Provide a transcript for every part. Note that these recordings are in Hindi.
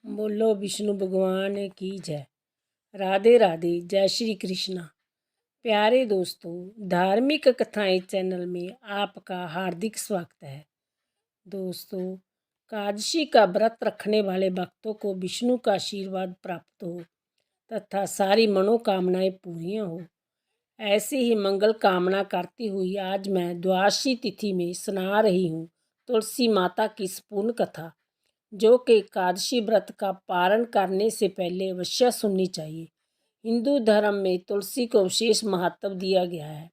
बोलो विष्णु भगवान की जय। राधे राधे, जय श्री कृष्णा। प्यारे दोस्तों, धार्मिक कथाएं चैनल में आपका हार्दिक स्वागत है। दोस्तों, एकादशी का व्रत रखने वाले भक्तों को विष्णु का आशीर्वाद प्राप्त हो तथा सारी मनोकामनाएं पूरी हो, ऐसी ही मंगल कामना करती हुई आज मैं द्वादशी तिथि में सुना रही हूँ तुलसी माता की संपूर्ण कथा, जो कि एकादशी व्रत का पारण करने से पहले अवश्य सुननी चाहिए। हिंदू धर्म में तुलसी को विशेष महत्व दिया गया है।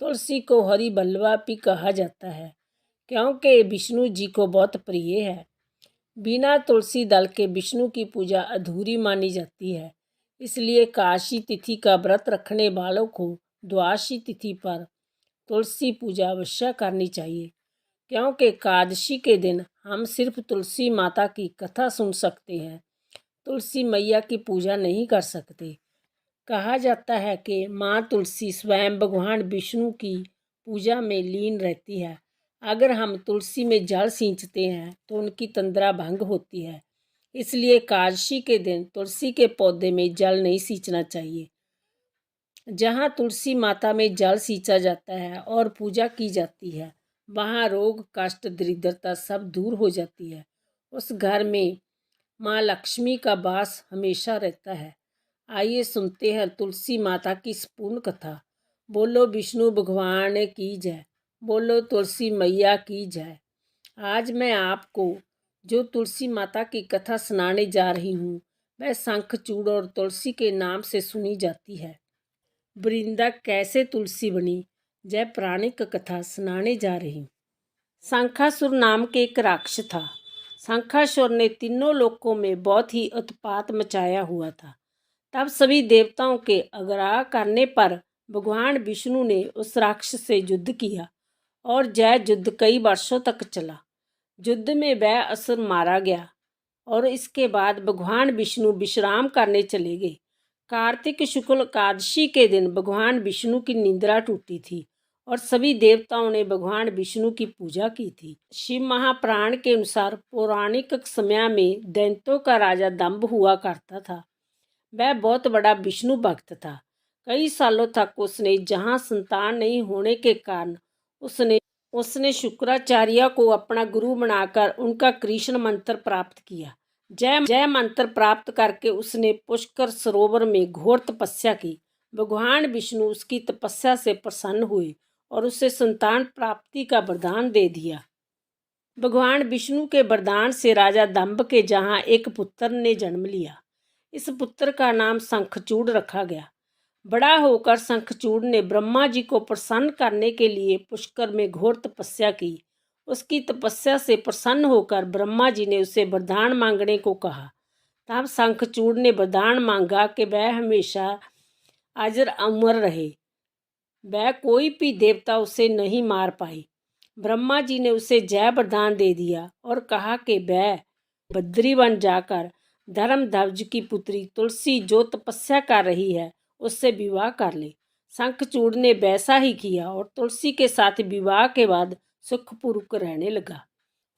तुलसी को हरि बल्लवा भी कहा जाता है, क्योंकि विष्णु जी को बहुत प्रिय है। बिना तुलसी दल के विष्णु की पूजा अधूरी मानी जाती है। इसलिए एकादशी तिथि का व्रत रखने वालों को द्वादशी तिथि पर तुलसी पूजा अवश्य करनी चाहिए, क्योंकि एकादशी के दिन हम सिर्फ तुलसी माता की कथा सुन सकते हैं, तुलसी मैया की पूजा नहीं कर सकते। कहा जाता है कि माँ तुलसी स्वयं भगवान विष्णु की पूजा में लीन रहती है। अगर हम तुलसी में जल सींचते हैं तो उनकी तंद्रा भंग होती है। इसलिए एकादशी के दिन तुलसी के पौधे में जल नहीं सींचना चाहिए। जहाँ तुलसी माता में जल सींचा जाता है और पूजा की जाती है, वहाँ रोग कष्ट दरिद्रता सब दूर हो जाती है। उस घर में माँ लक्ष्मी का वास हमेशा रहता है। आइए सुनते हैं तुलसी माता की संपूर्ण कथा। बोलो विष्णु भगवान की जय। बोलो तुलसी मैया की जय। आज मैं आपको जो तुलसी माता की कथा सुनाने जा रही हूँ, वह शंखचूड़ और तुलसी के नाम से सुनी जाती है। वृंदा कैसे तुलसी बनी, जय पौराणिक कथा सुनाने जा रही हूँ। शंखासुर नाम के एक राक्षस था। शंखासुर ने तीनों लोकों में बहुत ही उत्पात मचाया हुआ था। तब सभी देवताओं के आग्रह करने पर भगवान विष्णु ने उस राक्षस से युद्ध किया और जय युद्ध कई वर्षों तक चला। युद्ध में वह असुर मारा गया और इसके बाद भगवान विष्णु विश्राम करने चले गए। कार्तिक शुक्ल एकादशी के दिन भगवान विष्णु की निद्रा टूटी थी और सभी देवताओं ने भगवान विष्णु की पूजा की थी। शिव महापुराण के अनुसार पौराणिक समय में दैत्यों का राजा दंभ हुआ करता था। वह बहुत बड़ा विष्णु भक्त था। कई सालों तक उसने जहाँ संतान नहीं होने के कारण उसने शुक्राचार्य को अपना गुरु बनाकर उनका कृष्ण मंत्र प्राप्त किया। जय मंत्र प्राप्त करके उसने पुष्कर सरोवर में घोर तपस्या की। भगवान विष्णु उसकी तपस्या से प्रसन्न हुए और उसे संतान प्राप्ति का वरदान दे दिया। भगवान विष्णु के वरदान से राजा दंभ के जहाँ एक पुत्र ने जन्म लिया। इस पुत्र का नाम शंखचूड़ रखा गया। बड़ा होकर शंखचूड़ ने ब्रह्मा जी को प्रसन्न करने के लिए पुष्कर में घोर तपस्या की। उसकी तपस्या से प्रसन्न होकर ब्रह्मा जी ने उसे वरदान मांगने को कहा। तब शंखचूड़ ने वरदान मांगा कि वह हमेशा अजर अमर रहे। वह कोई भी देवता उसे नहीं मार पाए। ब्रह्मा जी ने उसे जय वरदान दे दिया और कहा कि वह बद्री वन जाकर धर्मध्वज की पुत्री तुलसी जो तपस्या कर रही है उससे विवाह कर ले। शंखचूड़ ने वैसा ही किया और तुलसी के साथ विवाह के बाद सुखपूर्वक रहने लगा।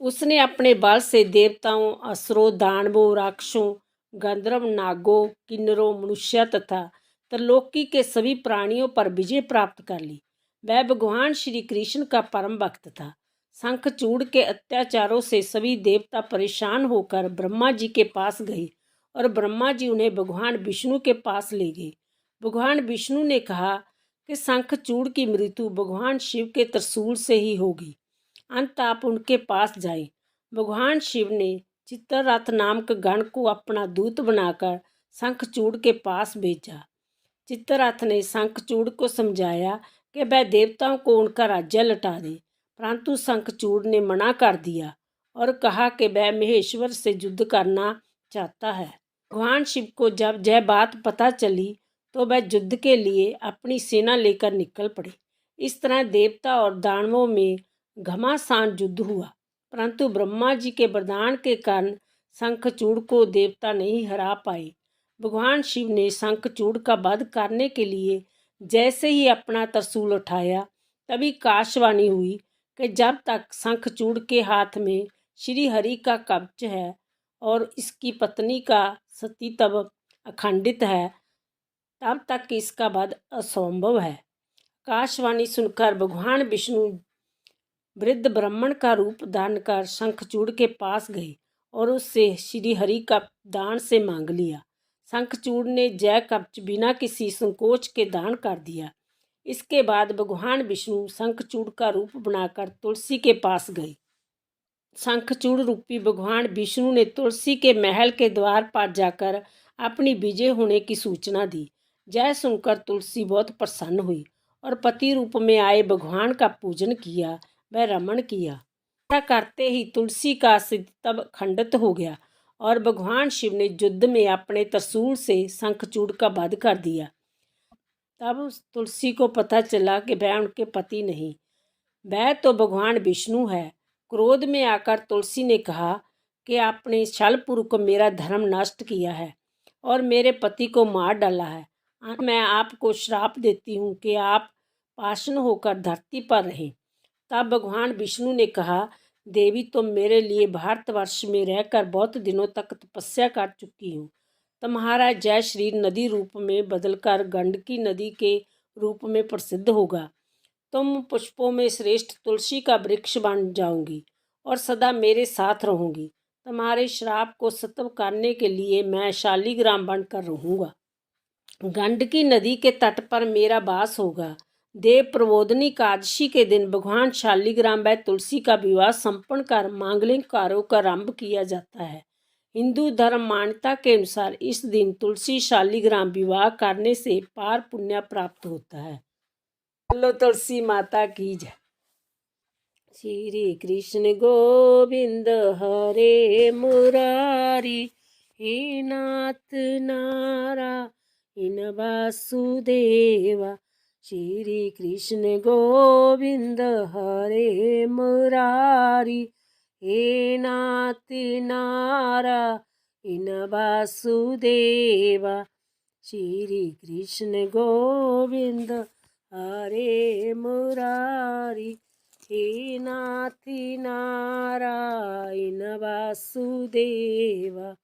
उसने अपने बल से देवताओं, असुरों, दानवों, राक्षसों, गंधर्व, नागों, किन्नरों, मनुष्य तथा त्रिलोकी के सभी प्राणियों पर विजय प्राप्त कर ली। वह भगवान श्री कृष्ण का परम भक्त था। शंखचूड़ के अत्याचारों से सभी देवता परेशान होकर ब्रह्मा जी के पास गए और ब्रह्मा जी उन्हें भगवान विष्णु के पास ले गए। भगवान विष्णु ने कहा कि शंखचूड़ की मृत्यु भगवान शिव के त्रिशूल से ही होगी। अंत आप उनके पास जाए। भगवान शिव ने चित्ररथ नामक गण को अपना दूत बनाकर शंखचूड़ के पास भेजा। चित्ररथ ने शंखचूड़ को समझाया कि वह देवताओं को उनका राज्य लौटा दे, परंतु शंखचूड़ ने मना कर दिया और कहा कि वह महेश्वर से युद्ध करना चाहता है। भगवान शिव को जब यह बात पता चली तो वह युद्ध के लिए अपनी सेना लेकर निकल पड़े। इस तरह देवता और दानवों में घमासान युद्ध हुआ, परंतु ब्रह्मा जी के वरदान के कारण शंखचूड़ को देवता नहीं हरा पाए। भगवान शिव ने शंखचूड़ का वध करने के लिए जैसे ही अपना त्रिशूल उठाया, तभी आकाशवाणी हुई कि जब तक शंखचूड़ के हाथ में श्री हरि का कवच है और इसकी पत्नी का सतीत्व अखंडित है, तब तक इसका वध असंभव है। आकाशवाणी सुनकर भगवान विष्णु वृद्ध ब्राह्मण का रूप धारण कर शंखचूड़ के पास गए और उससे श्री हरि का दान से मांग लिया। शंखचूड़ ने जय कवच बिना किसी संकोच के दान कर दिया। इसके बाद भगवान विष्णु शंखचूड़ का रूप बनाकर तुलसी के पास गए। शंखचूड़ रूपी भगवान विष्णु ने तुलसी के महल के द्वार पर जाकर अपनी विजय होने की सूचना दी। जय सुनकर तुलसी बहुत प्रसन्न हुई और पति रूप में आए भगवान का पूजन किया व रमण किया। ऐसा करते ही तुलसी का सतीत्व खंडित हो गया और भगवान शिव ने युद्ध में अपने त्रिशूल से शंखचूड़ का वध कर दिया। तब तुलसी को पता चला कि वह उनके पति नहीं, वह तो भगवान विष्णु है। क्रोध में आकर तुलसी ने कहा कि आपने छलपूर्वक मेरा धर्म नष्ट किया है और मेरे पति को मार डाला है। मैं आपको श्राप देती हूँ कि आप पाषाण होकर धरती पर रहें। तब भगवान विष्णु ने कहा, देवी तुम मेरे लिए भारतवर्ष में रहकर बहुत दिनों तक तपस्या कर चुकी हूँ। तुम्हारा जय शरीर नदी रूप में बदलकर गंडकी नदी के रूप में प्रसिद्ध होगा। तुम पुष्पों में श्रेष्ठ तुलसी का वृक्ष बन जाओगी और सदा मेरे साथ रहूंगी। तुम्हारे श्राप को खत्म करने के लिए मैं शालिग्राम बनकर रहूंगा। गंडकी नदी के तट पर मेरा वास होगा। देव प्रबोधनी एकादशी के दिन भगवान शालिग्राम व तुलसी का विवाह संपन्न कर मांगलिक कार्यों का आरंभ किया जाता है। हिंदू धर्म मान्यता के अनुसार इस दिन तुलसी शालिग्राम विवाह करने से पार पुण्य प्राप्त होता है। बोलो तुलसी माता की जय। श्री कृष्ण गोविंद हरे मुरारी, हे नाथ नारायण वासुदेवा। श्री कृष्ण गोविंद हरे मुरारी, हे नाथ नारायण वासुदेवा। श्री कृष्ण गोविंद हरे मुरारी, हे नाथ नारायण वासुदेवा।